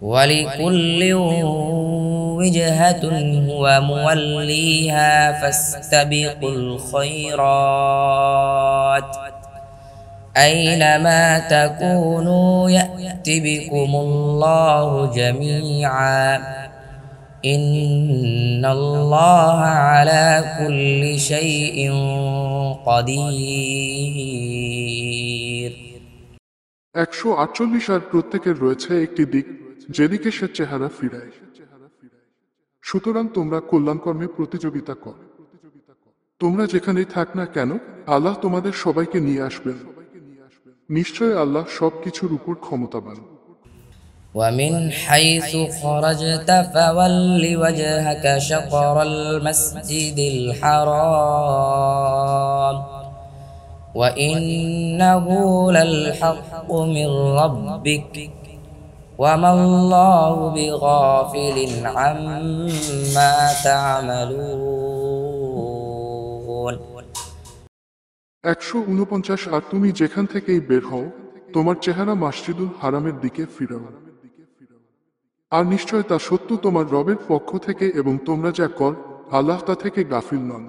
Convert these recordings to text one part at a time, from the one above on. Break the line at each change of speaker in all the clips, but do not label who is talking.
ولكل وجهة هو موليها فاستبقوا الخيرات أينما تكونوا يأت بكم الله جميعا إن الله على كل شيء قدير
148 আর প্রত্যেকের রয়েছে একটি দিক যেদিকে সে চেহারা ফিরায়। সুতরাং তোমরা কল্যাণকর্মে প্রতিযোগিতা কর। তোমরা যেখানেই থাক না কেন আল্লাহ তোমাদের সবাইকে নিয়ে আসবেন। নিশ্চয় আল্লাহ সবকিছুর উপর ক্ষমতাবান।
ومن حيث خرجت فول وجهك شطر المسجد الحرام وإنه للحق من ربك وما الله بغافل عما تعملون
149 আর তুমি যেখান থেকেই বের হও তোমার চেহারা মসজিদুল হারামের দিকে ফিরাও, আর নিশ্চয় তা সত্য তোমার রবের পক্ষ থেকে এবং তোমরা যা কর আল্লাহ তা থেকে গাফিল নন।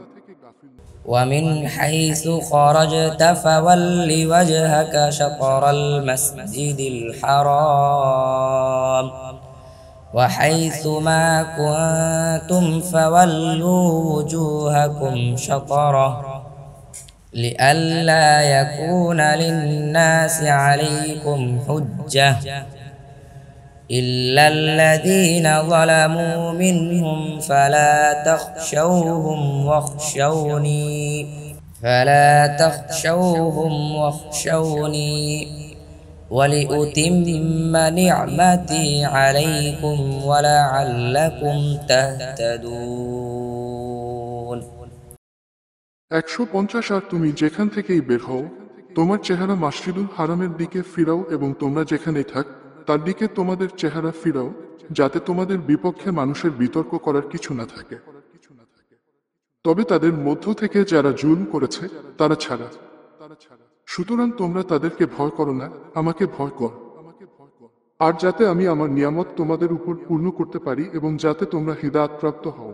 ومن حيث خرجت فول وجهك شطر المسجد الحرام وحيث ما كنتم فولوا وجوهكم شطره لئلا يكون للناس عليكم حجة إلا الذين ظلموا منهم فلا تخشوهم واخشوني ولأتم نعمتي عليكم ولعلكم تهتدون
150 আর তুমি যেখান থেকেই বের হও তোমার চেহারা মসজিদুল হারামের দিকে ফিরাও এবং তোমরা যেখানেই থাক তার দিকে তোমাদের চেহারা ফিরাও, যাতে তোমাদের বিপক্ষে মানুষের বিতর্ক করার কিছু না থাকে, তবে তাদের মধ্য থেকে যারা জুলুম করেছে তারা ছাড়া। সুতরাং তোমরা তাদেরকে ভয় করো না, আমাকে ভয় কর, আর যাতে আমি আমার নিয়ামত তোমাদের উপর পূর্ণ করতে পারি এবং যাতে তোমরা হিদায়াতপ্রাপ্ত হও।